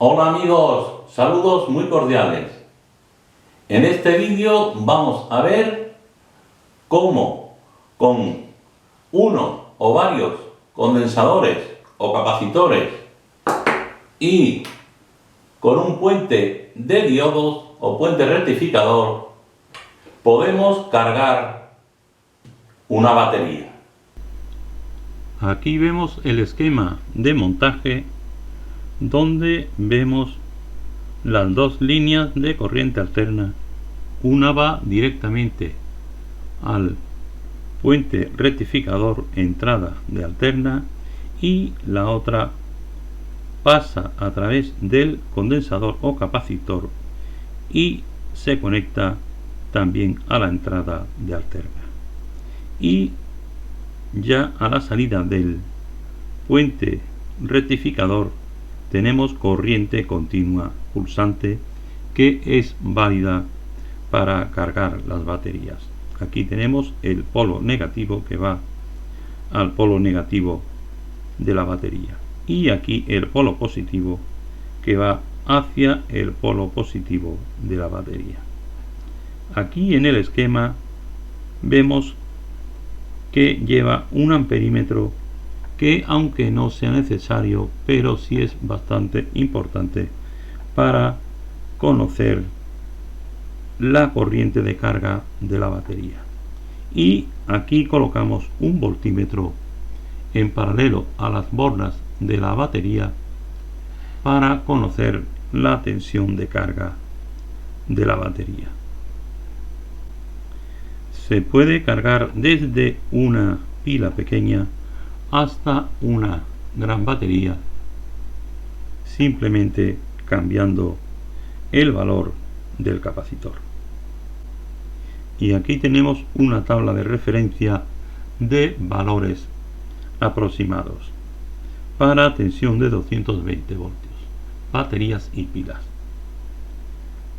Hola amigos, saludos muy cordiales. En este vídeo vamos a ver cómo con uno o varios condensadores o capacitores y con un puente de diodos o puente rectificador podemos cargar una batería. Aquí vemos el esquema de montaje donde vemos las dos líneas de corriente alterna. Una va directamente al puente rectificador entrada de alterna y la otra pasa a través del condensador o capacitor y se conecta también a la entrada de alterna. Y ya a la salida del puente rectificador tenemos corriente continua pulsante que es válida para cargar las baterías. Aquí tenemos el polo negativo que va al polo negativo de la batería y aquí el polo positivo que va hacia el polo positivo de la batería. Aquí en el esquema vemos que lleva un amperímetro que, aunque no sea necesario, pero sí es bastante importante para conocer la corriente de carga de la batería. Y aquí colocamos un voltímetro en paralelo a las bordas de la batería para conocer la tensión de carga de la batería. Se puede cargar desde una pila pequeña hasta una gran batería simplemente cambiando el valor del capacitor. Y aquí tenemos una tabla de referencia de valores aproximados para tensión de 220 voltios, baterías y pilas.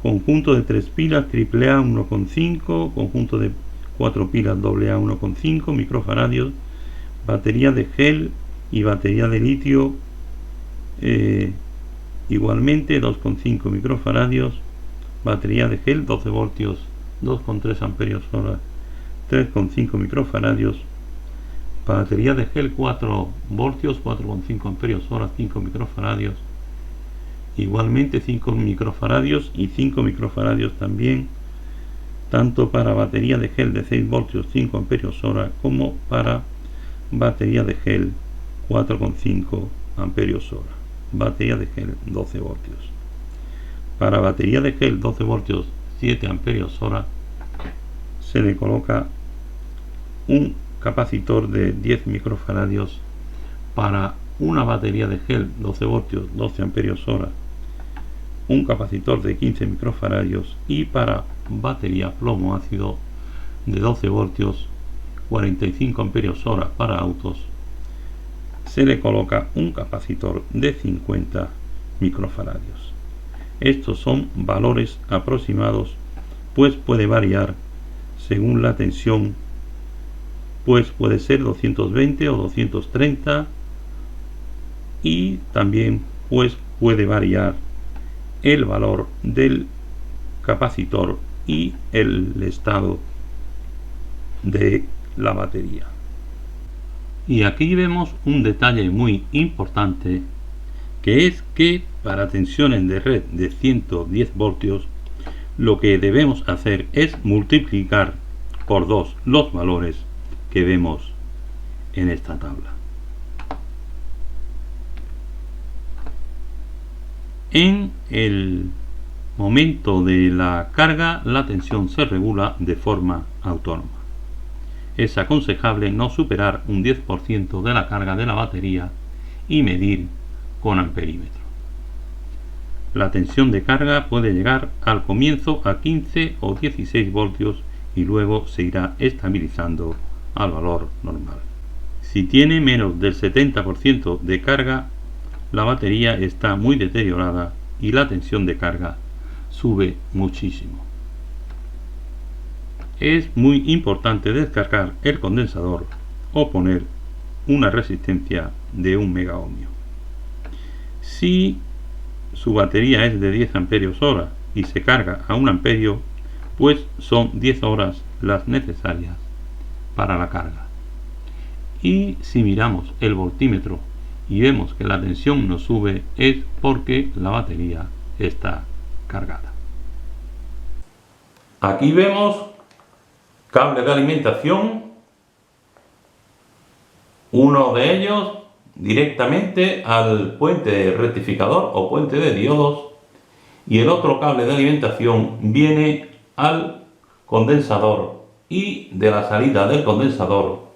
Conjunto de 3 pilas AAA 1,5, conjunto de 4 pilas AA 1,5 microfaradios, batería de gel y batería de litio igualmente 2,5 microfaradios, batería de gel 12 voltios 2,3 amperios hora 3,5 microfaradios, batería de gel 4 voltios 4,5 amperios hora 5 microfaradios, igualmente 5 microfaradios y 5 microfaradios también, tanto para batería de gel de 6 voltios 5 amperios hora como para batería de gel 4,5 amperios hora, batería de gel 12 voltios. Para batería de gel 12 voltios 7 amperios hora se le coloca un capacitor de 10 microfaradios. Para una batería de gel 12 voltios 12 amperios hora un capacitor de 15 microfaradios y para batería plomo ácido de 12 voltios 45 amperios hora para autos se le coloca un capacitor de 50 microfaradios. Estos son valores aproximados, pues puede variar según la tensión, pues puede ser 220 o 230 y también pues puede variar el valor del capacitor y el estado de la batería. Y aquí vemos un detalle muy importante, que es que para tensiones de red de 110 voltios lo que debemos hacer es multiplicar por 2 los valores que vemos en esta tabla. En el momento de la carga, la tensión se regula de forma autónoma. Es aconsejable no superar un 10% de la carga de la batería y medir con amperímetro. La tensión de carga puede llegar al comienzo a 15 o 16 voltios y luego se irá estabilizando al valor normal. Si tiene menos del 70% de carga, la batería está muy deteriorada y la tensión de carga sube muchísimo. Es muy importante descargar el condensador o poner una resistencia de 1 megaohmio. Si su batería es de 10 amperios hora y se carga a 1 amperio, pues son 10 horas las necesarias para la carga. Y si miramos el voltímetro y vemos que la tensión no sube, es porque la batería está cargada. Aquí vemos cable de alimentación, uno de ellos directamente al puente rectificador o puente de diodos, y el otro cable de alimentación viene al condensador, y de la salida del condensador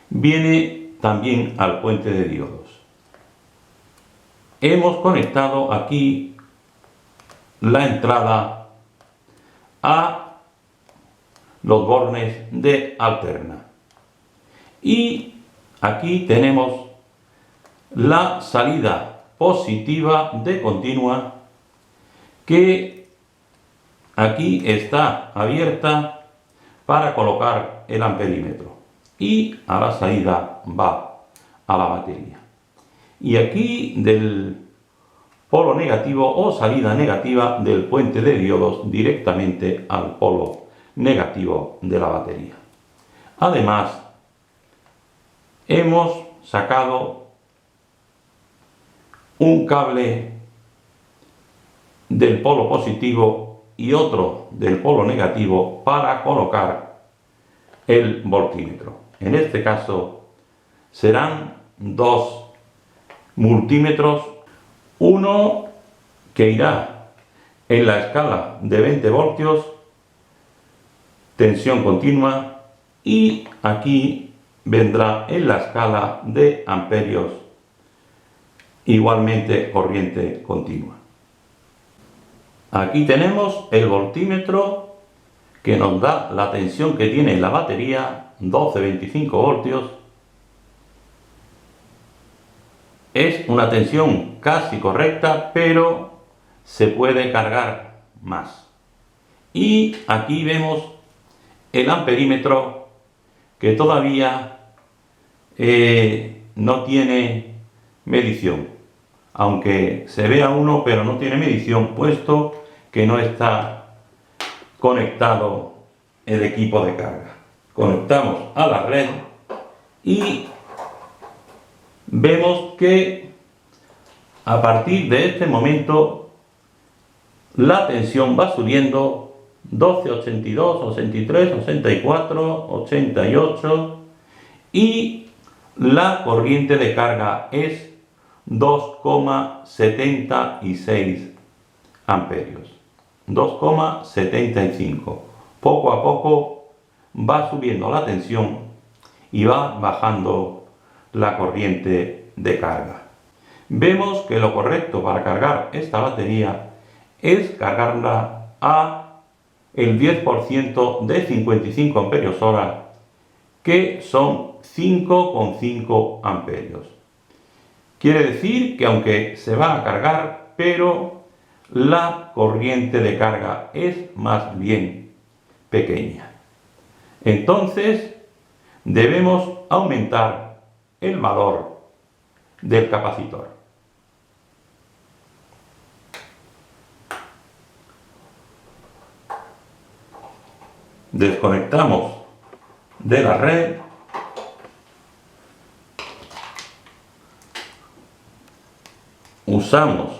viene también al puente de diodos. Hemos conectado aquí la entrada a los bornes de alterna, y aquí tenemos la salida positiva de continua, que aquí está abierta para colocar el amperímetro, y a la salida va a la batería. Y aquí del polo negativo o salida negativa del puente de diodos directamente al polo negativo de la batería. Además, hemos sacado un cable del polo positivo y otro del polo negativo para colocar el voltímetro. En este caso serán dos multímetros, uno que irá en la escala de 20 voltios, tensión continua, y aquí vendrá en la escala de amperios, igualmente corriente continua. Aquí tenemos el voltímetro que nos da la tensión que tiene la batería, 12-25 voltios. Es una tensión casi correcta, pero se puede cargar más. Y aquí vemos el amperímetro, que todavía no tiene medición, aunque se vea uno, pero no tiene medición, puesto que no está conectado el equipo de carga. Conectamos a la red y vemos que a partir de este momento la tensión va subiendo: 12, 82, 83, 84, 88, y la corriente de carga es 2,76 amperios, 2,75. Poco a poco va subiendo la tensión y va bajando la corriente de carga. Vemos que lo correcto para cargar esta batería es cargarla a el 10% de 55 amperios hora, que son 5,5 amperios. Quiere decir que aunque se va a cargar, pero la corriente de carga es más bien pequeña. Entonces debemos aumentar el valor del capacitor. Desconectamos de la red, usamos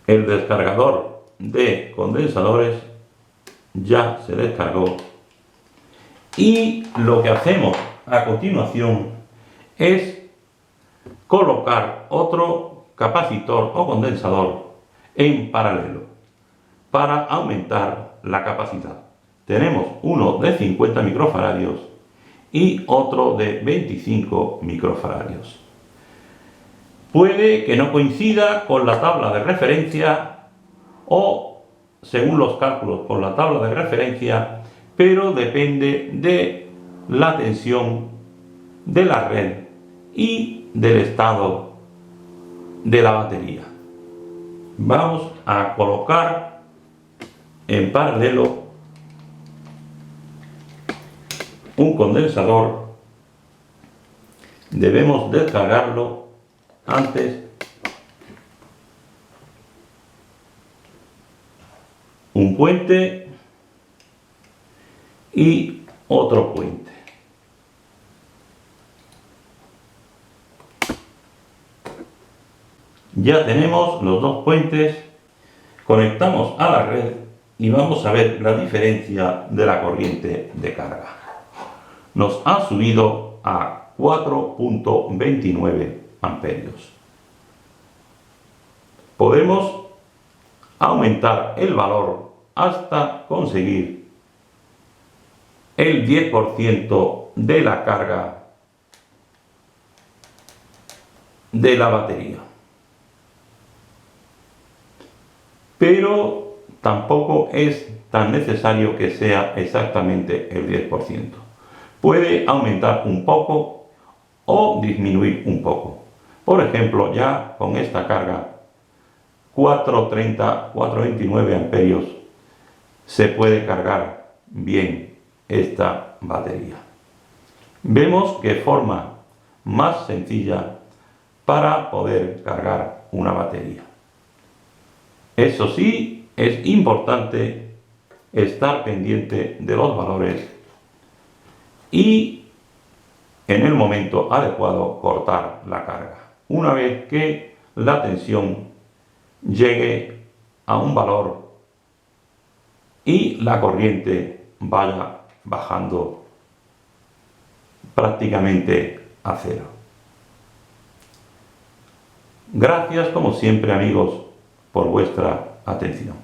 el descargador de condensadores, ya se descargó, y lo que hacemos a continuación es colocar otro capacitor o condensador en paralelo para aumentar la capacidad. Tenemos uno de 50 microfaradios y otro de 25 microfaradios. Puede que no coincida con la tabla de referencia o, según los cálculos, con la tabla de referencia, pero depende de la tensión de la red y del estado de la batería. Vamos a colocar en paralelo un condensador. Debemos descargarlo antes un puente y otro puente. Ya tenemos los dos puentes, conectamos a la red y vamos a ver la diferencia de la corriente de carga. Nos ha subido a 4.29 amperios. Podemos aumentar el valor hasta conseguir el 10% de la carga de la batería. Pero tampoco es tan necesario que sea exactamente el 10%. Puede aumentar un poco o disminuir un poco. Por ejemplo, ya con esta carga 430, 429 amperios se puede cargar bien esta batería. Vemos que forma más sencilla para poder cargar una batería. Eso sí, es importante estar pendiente de los valores y en el momento adecuado cortar la carga. Una vez que la tensión llegue a un valor y la corriente vaya bajando prácticamente a cero. Gracias como siempre, amigos, por vuestra atención.